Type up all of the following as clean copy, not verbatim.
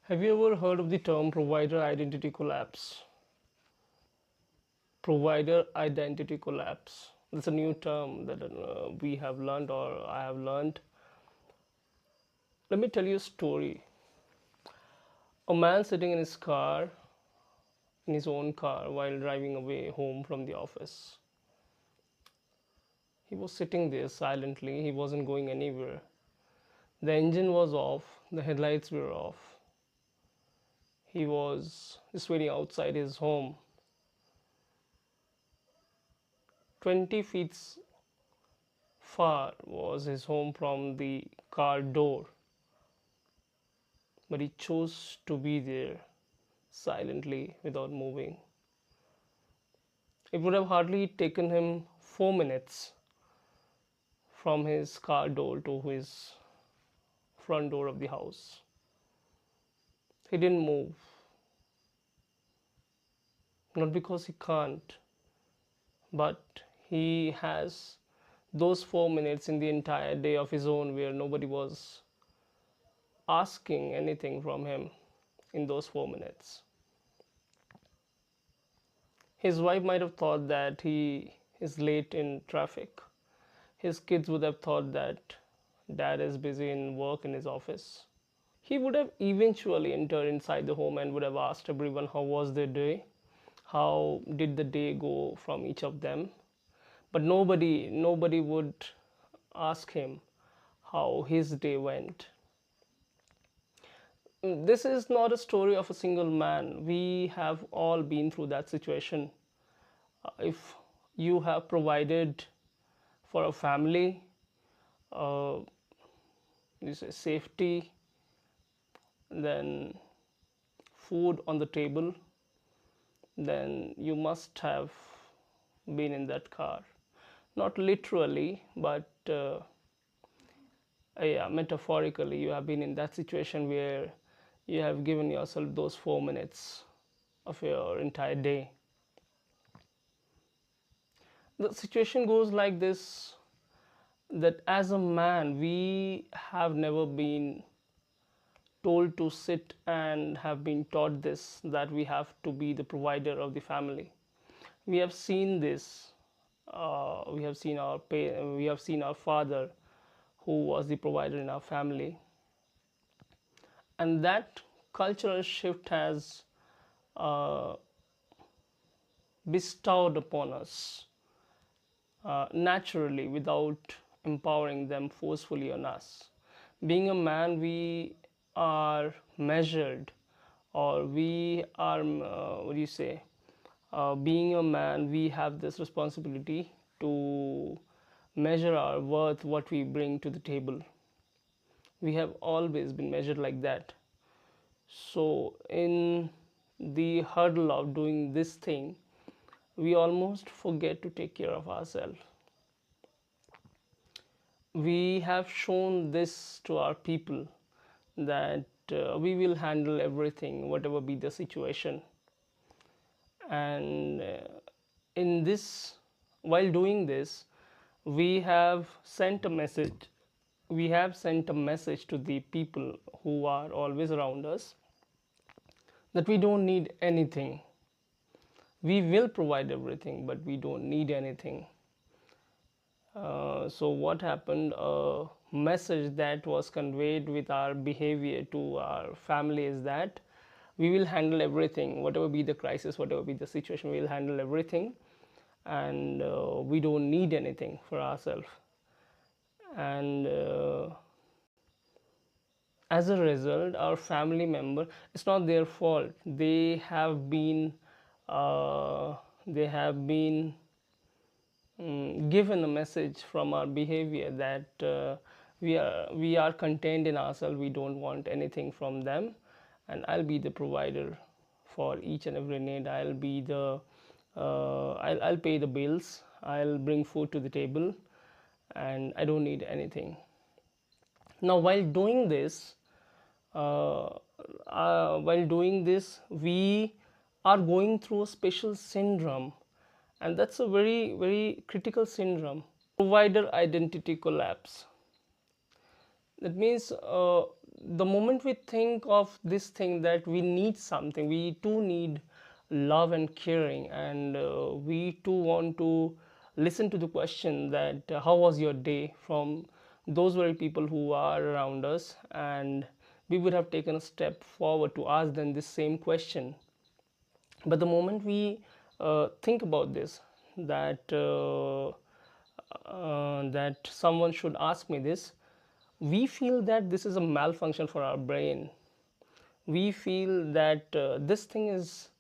Have you ever heard of the term provider identity collapse? Provider identity collapse. That's a new term that we have learned or I have learned. Let me tell you a story. A man sitting in his car, in his own car, while driving away home from the office. He was sitting there silently, he wasn't going anywhere. The engine was off, the headlights were off. He was just waiting outside his home. 20 feet far was his home from the car door, but he chose to be there silently without moving. It would have hardly taken him 4 minutes from his car door to his front door of the house. He didn't move, not because he can't, but he has those 4 minutes in the entire day of his own where nobody was asking anything from him in those 4 minutes. His wife might have thought that he is late in traffic. His kids would have thought that dad is busy in work in his office. He would have eventually entered inside the home and would have asked everyone how was their day, how did the day go from each of them. But nobody would ask him how his day went. This is not a story of a single man. We have all been through that situation. If you have provided for a family, uh, you say safety, then food on the table, then you must have been in that car. Not literally, but yeah, metaphorically, you have been in that situation where you have given yourself those 4 minutes of your entire day. The situation goes like this, that as a man, we have never been told to sit and have been taught this, that we have to be the provider of the family. We have seen this. We have seen our father, who was the provider in our family, and that cultural shift has uh, bestowed upon us naturally without empowering them forcefully on us. Being a man, we are measured, or we are, what do you say? Being a man, we have this responsibility to measure our worth, what we bring to the table. We have always been measured like that. So, in the hurdle of doing this thing, we almost forget to take care of ourselves. We have shown this to our people that we will handle everything, whatever be the situation. And in this, while doing this, we have sent a message. We have sent a message to the people who are always around us that we don't need anything. We will provide everything, but we don't need anything. So what happened? A message that was conveyed with our behavior to our family is that we will handle everything, whatever be the crisis, whatever be the situation, we will handle everything, and we don't need anything for ourselves. And as a result, our family member, it's not their fault. Uh, they have been given a message from our behavior that we are contained in ourselves, we don't want anything from them, and I'll be the provider for each and every need. I'll pay the bills, I'll bring food to the table, and I don't need anything. Now while doing this, we are going through a special syndrome, and that's a very very critical syndrome: provider identity collapse. That means the moment we think of this thing that we need something, we too need love and caring, and we too want to listen to the question that how was your day, from those very people who are around us, and we would have taken a step forward to ask them this same question. But the moment we think about this, that that someone should ask me this, we feel that this is a malfunction for our brain. We feel that this thing is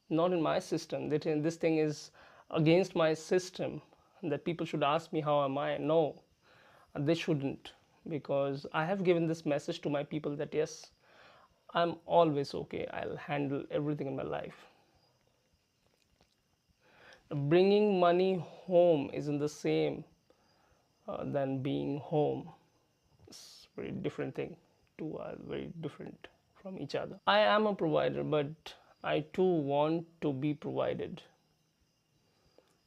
not in my system, that this thing is against my system, that people should ask me how am I. No, they shouldn't, because I have given this message to my people that yes, I'm always okay, I'll handle everything in my life. Bringing money home isn't the same than being home. It's a very different thing. Two are very different from each other. I am a provider, but I too want to be provided.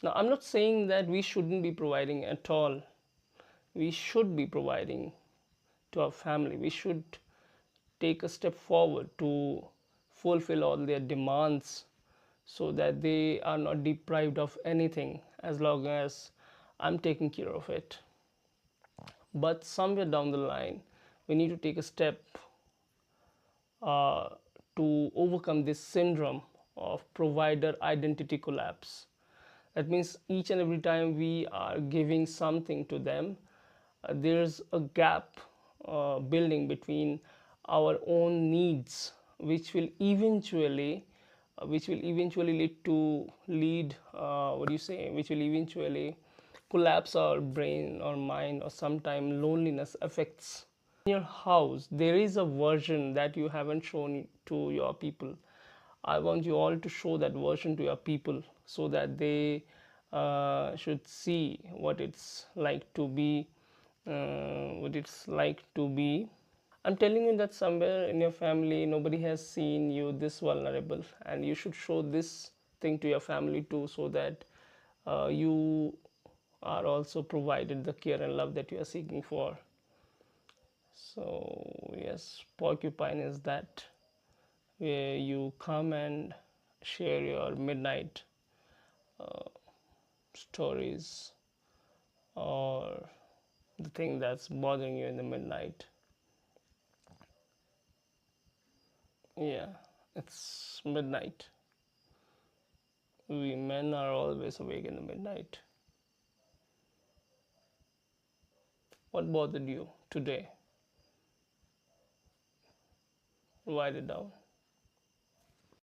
Now, I'm not saying that we shouldn't be providing at all. We should be providing to our family. We should take a step forward to fulfill all their demands so that they are not deprived of anything as long as I'm taking care of it. But somewhere down the line, we need to take a step uh, to overcome this syndrome of provider identity collapse. That means each and every time we are giving something to them, there's a gap building between our own needs, which will eventually lead what do you say, which will eventually collapse our brain or mind, or sometime loneliness affects. In your house there is a version that you haven't shown to your people. I want you all to show that version to your people so that they should see what it's like to be, I'm telling you that somewhere in your family nobody has seen you this vulnerable, and you should show this thing to your family too, so that you are also provided the care and love that you are seeking for. So yes, porcupine is that, where you come and share your midnight stories, or the thing that's bothering you in the midnight. Yeah, it's midnight. We men are always awake in the midnight. What bothered you today? Write it down.